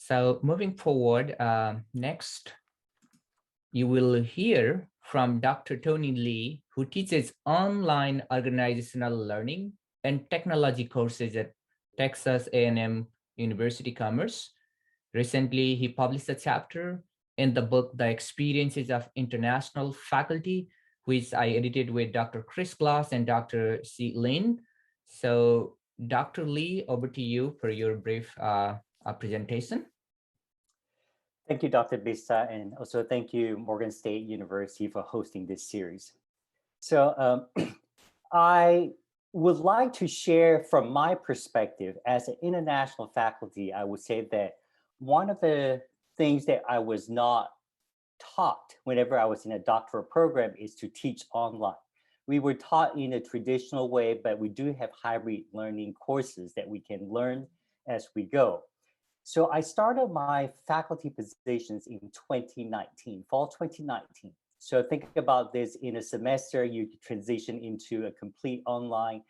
So moving forward, next, you will hear from Dr. Tony Lee, who teaches online organizational learning and technology courses at Texas A&M University Commerce. Recently, he published a chapter in the book, The Experiences of International Faculty, which I edited with Dr. Chris Glass and Dr. C. Lin. So Dr. Lee, over to you for your brief presentation. Thank you, Dr. Bisa, and also thank you, Morgan State University, for hosting this series. So I would like to share from my perspective as an international faculty. I would say that one of the things that I was not taught whenever I was in a doctoral program is to teach online. We were taught in a traditional way, but we do have hybrid learning courses that we can learn as we go. So I started my faculty positions in 2019, fall 2019. So think about this: in a semester, you transition into a complete online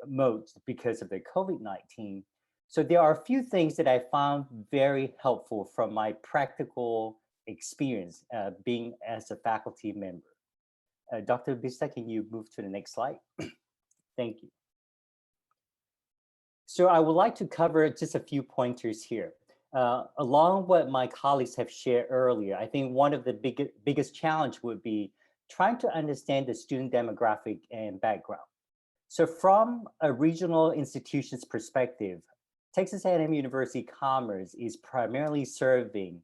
mode because of the COVID-19. So there are a few things that I found very helpful from my practical experience being as a faculty member. Dr. Bisa, can you move to the next slide? Thank you. So I would like to cover just a few pointers here. Along what my colleagues have shared earlier, I think one of the biggest challenge would be trying to understand the student demographic and background. So from a regional institution's perspective, Texas A&M University Commerce is primarily serving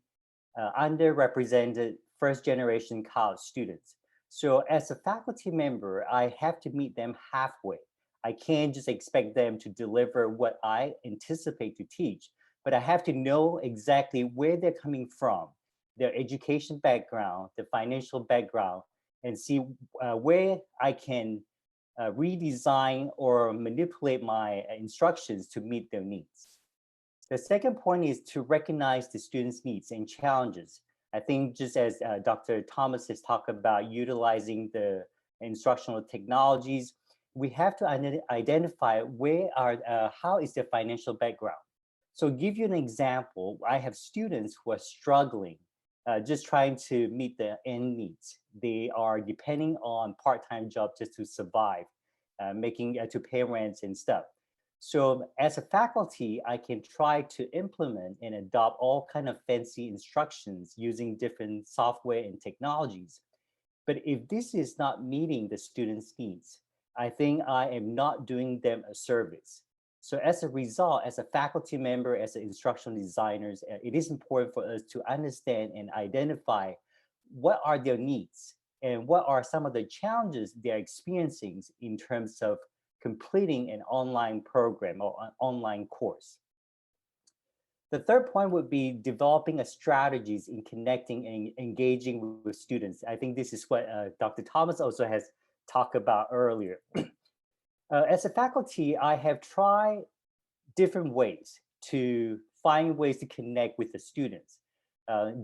underrepresented first-generation college students. So as a faculty member, I have to meet them halfway. I can't just expect them to deliver what I anticipate to teach, but I have to know exactly where they're coming from, their education background, the financial background, and see where I can redesign or manipulate my instructions to meet their needs. The second point is to recognize the students' needs and challenges. I think just as Dr. Thomas has talked about utilizing the instructional technologies, we have to identify how is their financial background. So give you an example, I have students who are struggling, just trying to meet their end needs. They are depending on part-time jobs just to survive, to pay rents and stuff. So as a faculty, I can try to implement and adopt all kind of fancy instructions using different software and technologies. But if this is not meeting the students' needs, I think I am not doing them a service. So as a result, as a faculty member, as instructional designers, it is important for us to understand and identify what are their needs and what are some of the challenges they're experiencing in terms of completing an online program or an online course. The third point would be developing strategies in connecting and engaging with students. I think this is what Dr. Thomas also has talked about earlier. As a faculty, I have tried different ways to find ways to connect with the students.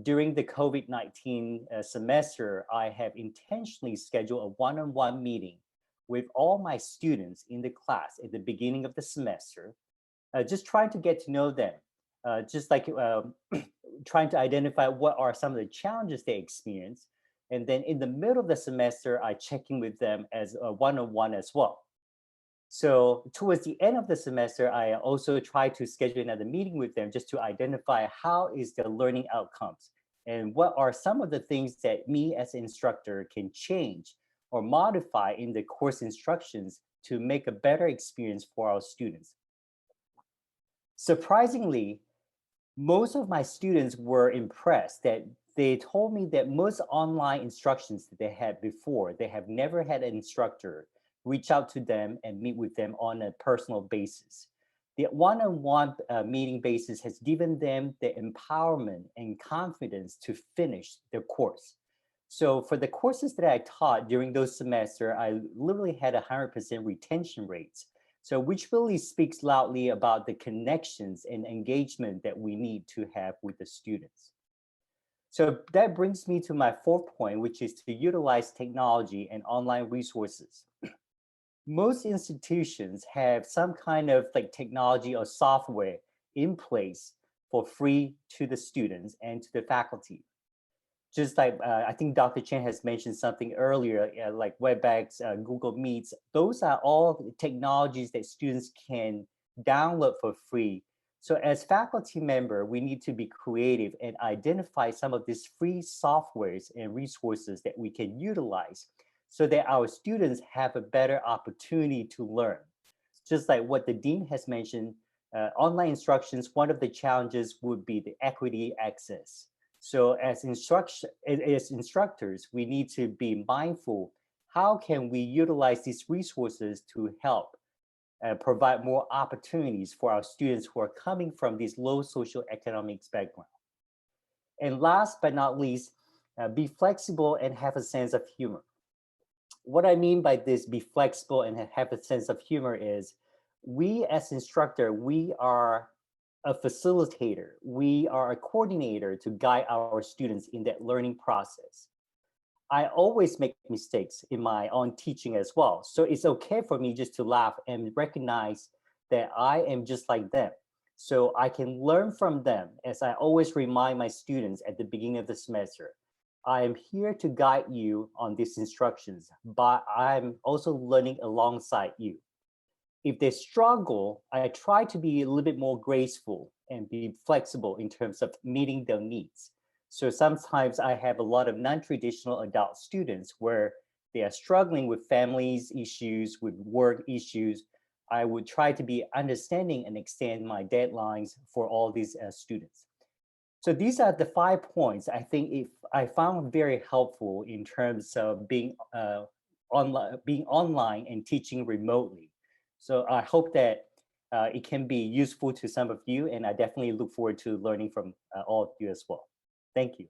During the COVID-19 semester, I have intentionally scheduled a one-on-one meeting with all my students in the class at the beginning of the semester, just trying to get to know them, just like trying to identify what are some of the challenges they experience. And then in the middle of the semester, I check in with them as a one-on-one as well. So towards the end of the semester, I also try to schedule another meeting with them just to identify how is their learning outcomes and what are some of the things that me as an instructor can change or modify in the course instructions to make a better experience for our students. Surprisingly, most of my students were impressed that they told me that most online instructions that they had before, they have never had an instructor reach out to them and meet with them on a personal basis. The one-on-one meeting basis has given them the empowerment and confidence to finish their course. So for the courses that I taught during those semesters, I literally had 100% retention rates. So which really speaks loudly about the connections and engagement that we need to have with the students. So that brings me to my fourth point, which is to utilize technology and online resources. Most institutions have some kind of like technology or software in place for free to the students and to the faculty. Just like I think Dr. Chen has mentioned something earlier, like WebEx, Google Meets, those are all technologies that students can download for free. So as faculty member, we need to be creative and identify some of these free softwares and resources that we can utilize so that our students have a better opportunity to learn. Just like what the dean has mentioned, online instructions, one of the challenges would be the equity access. So as instructors, we need to be mindful, how can we utilize these resources to help provide more opportunities for our students who are coming from these low socioeconomic background. And last but not least, be flexible and have a sense of humor. What I mean by this, be flexible and have a sense of humor, is we as instructor, we are a facilitator, we are a coordinator to guide our students in that learning process. I always make mistakes in my own teaching as well. So it's okay for me just to laugh and recognize that I am just like them. So I can learn from them, as I always remind my students at the beginning of the semester. I am here to guide you on these instructions, but I'm also learning alongside you. If they struggle, I try to be a little bit more graceful and be flexible in terms of meeting their needs. So sometimes I have a lot of non-traditional adult students where they are struggling with families issues, with work issues. I would try to be understanding and extend my deadlines for all these students. So these are the 5 points I think if I found very helpful in terms of being online and teaching remotely. So I hope that it can be useful to some of you, and I definitely look forward to learning from all of you as well. Thank you.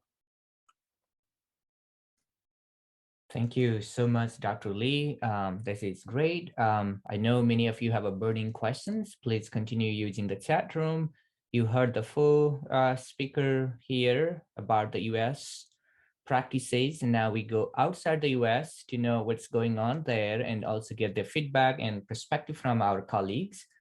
Thank you so much, Dr. Lee. This is great. I know many of you have a burning questions. Please continue using the chat room. You heard the full speaker here about the US practices, and now we go outside the US to know what's going on there and also get their feedback and perspective from our colleagues.